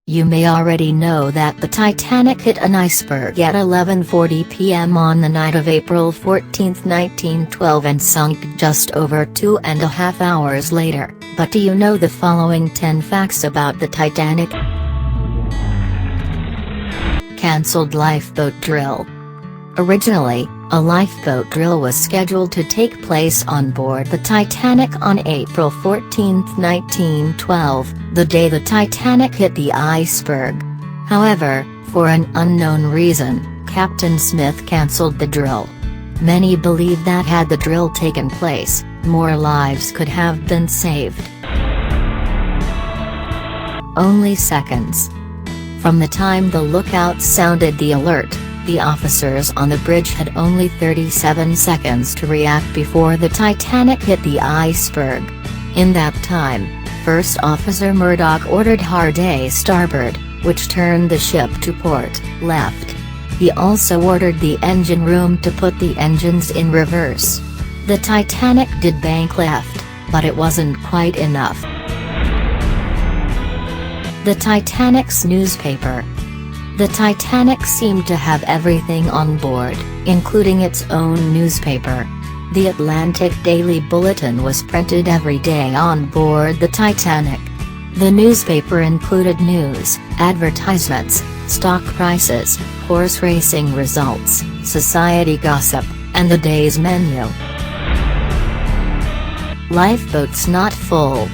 You may already know that the Titanic hit an iceberg at 11:40 p.m. on the night of April 14, 1912 and sunk just over 2.5 hours later, but do you know the following 10 facts about the Titanic? Cancelled lifeboat drill. Originally, a lifeboat drill was scheduled to take place on board the Titanic on April 14, 1912, the day the Titanic hit the iceberg. However, for an unknown reason, Captain Smith cancelled the drill. Many believe that had the drill taken place, more lives could have been saved. Only seconds. From the time the lookout sounded the alert, the officers on the bridge had only 37 seconds to react before the Titanic hit the iceberg. In that time, First Officer Murdoch ordered hard a starboard, which turned the ship to port left. He also ordered the engine room to put the engines in reverse. The Titanic did bank left, but it wasn't quite enough. The Titanic's newspaper. The Titanic seemed to have everything on board, including its own newspaper. The Atlantic Daily Bulletin was printed every day on board the Titanic. The newspaper included news, advertisements, stock prices, horse racing results, society gossip, and the day's menu. Lifeboats not full.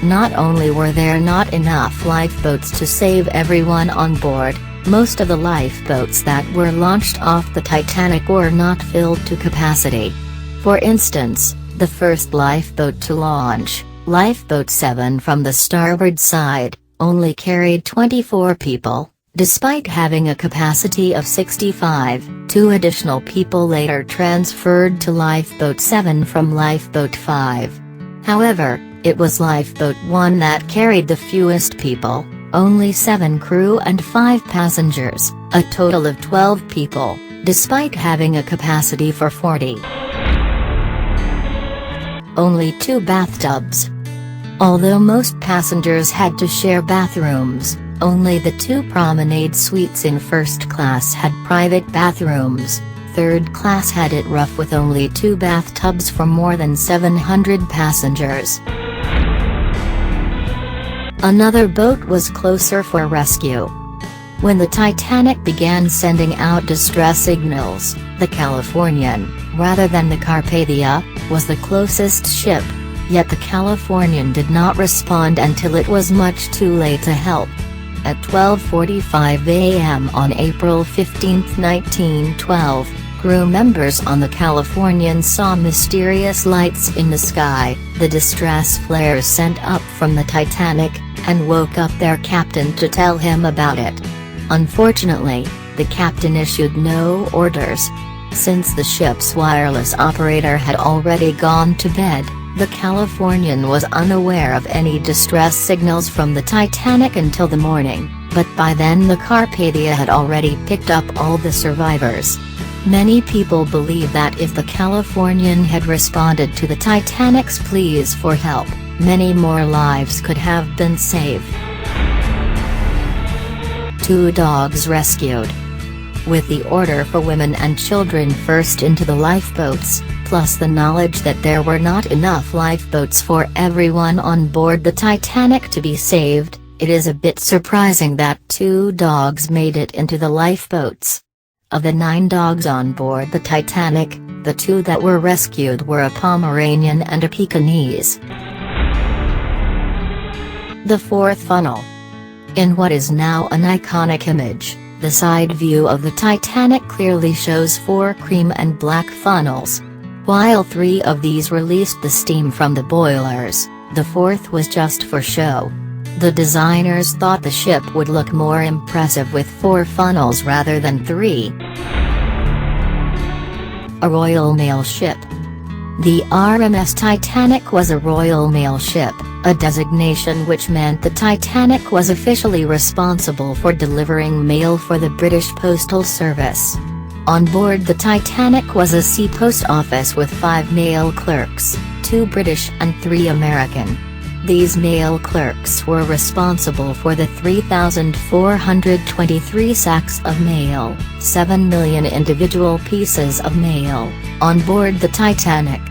Not only were there not enough lifeboats to save everyone on board, most of the lifeboats that were launched off the Titanic were not filled to capacity. For instance, the first lifeboat to launch, Lifeboat 7 from the starboard side, only carried 24 people, despite having a capacity of 65. 2 additional people later transferred to Lifeboat 7 from Lifeboat 5. However, it was Lifeboat 1 that carried the fewest people, only 7 crew and 5 passengers, a total of 12 people, despite having a capacity for 40. Only 2 bathtubs. Although most passengers had to share bathrooms, only the 2 promenade suites in first class had private bathrooms. Third class had it rough with only 2 bathtubs for more than 700 passengers. Another boat was closer for rescue. When the Titanic began sending out distress signals, the Californian, rather than the Carpathia, was the closest ship, yet the Californian did not respond until it was much too late to help. At 12:45 a.m. on April 15, 1912, crew members on the Californian saw mysterious lights in the sky, the distress flares sent up from the Titanic, and woke up their captain to tell him about it. Unfortunately, the captain issued no orders. Since the ship's wireless operator had already gone to bed, the Californian was unaware of any distress signals from the Titanic until the morning, but by then the Carpathia had already picked up all the survivors. Many people believe that if the Californian had responded to the Titanic's pleas for help, many more lives could have been saved. 2 dogs rescued. With the order for women and children first into the lifeboats, plus the knowledge that there were not enough lifeboats for everyone on board the Titanic to be saved, it is a bit surprising that 2 dogs made it into the lifeboats. Of the 9 dogs on board the Titanic, the 2 that were rescued were a Pomeranian and a Pekingese. The 4th funnel. In what is now an iconic image, the side view of the Titanic clearly shows 4 cream and black funnels. While 3 of these released the steam from the boilers, the 4th was just for show. The designers thought the ship would look more impressive with 4 funnels rather than 3. A Royal Mail ship. The RMS Titanic was a Royal Mail ship, a designation which meant the Titanic was officially responsible for delivering mail for the British Postal Service. On board the Titanic was a sea post office with 5 mail clerks, 2 British and 3 American. These mail clerks were responsible for the 3,423 sacks of mail, 7 million individual pieces of mail, on board the Titanic.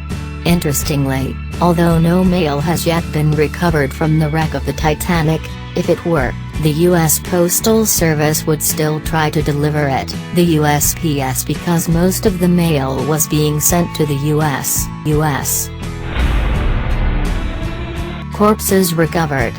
Interestingly, although no mail has yet been recovered from the wreck of the Titanic, if it were, the U.S. Postal Service would still try to deliver it, the USPS, because most of the mail was being sent to the U.S. Corpses recovered.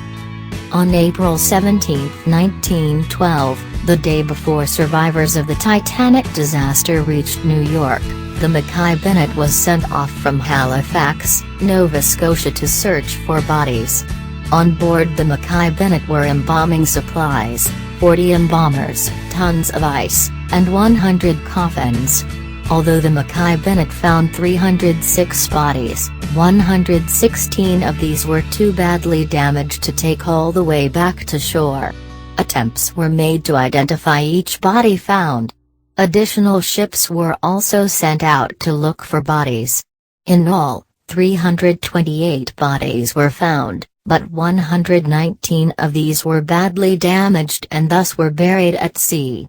On April 17, 1912, the day before survivors of the Titanic disaster reached New York, the Mackay Bennett was sent off from Halifax, Nova Scotia to search for bodies. On board the Mackay Bennett were embalming supplies, 40 embalmers, tons of ice, and 100 coffins. Although the Mackay Bennett found 306 bodies, 116 of these were too badly damaged to take all the way back to shore. Attempts were made to identify each body found. Additional ships were also sent out to look for bodies. In all, 328 bodies were found, but 119 of these were badly damaged and thus were buried at sea.